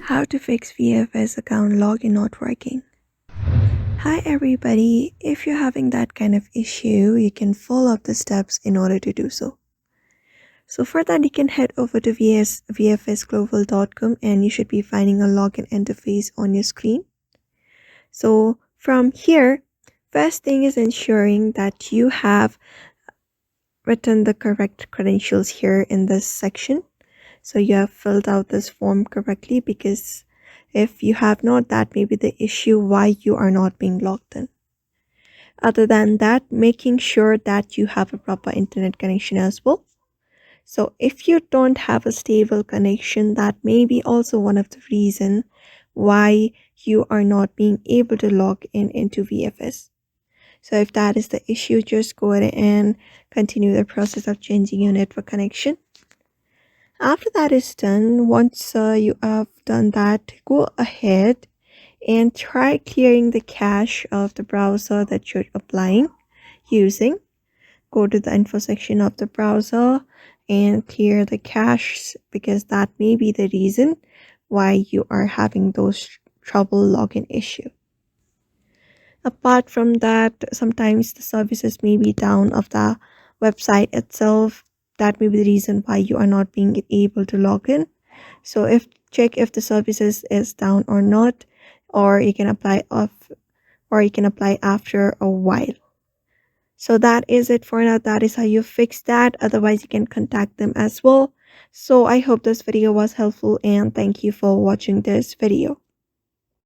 How to fix VFS account login not working. Hi everybody, if you're having that kind of issue, you can follow up the steps in order to do so. So for that, you can head over to vfsglobal.com and you should be finding a login interface on your screen. So from here, first thing is ensuring that you have written the correct credentials here in this section. So you have filled out this form correctly, because if you have not, that may be the issue why you are not being logged in. Other than that, making sure that you have a proper internet connection as well. So if you don't have a stable connection, that may be also one of the reasons why you are not being able to log in into VFS. So if that is the issue, just go ahead and continue the process of changing your network connection. After that is done, once you have done that, go ahead and try clearing the cache of the browser that you're using. Go to the info section of the browser and clear the cache, because that may be the reason why you are having those trouble login issue. Apart from that, sometimes the services may be down of the website itself. That may be the reason why you are not being able to log in. So check if the services is down or not, or you can apply after a while. So that is it for now. That is how you fix that. Otherwise, you can contact them as well. So I hope this video was helpful, and thank you for watching this video.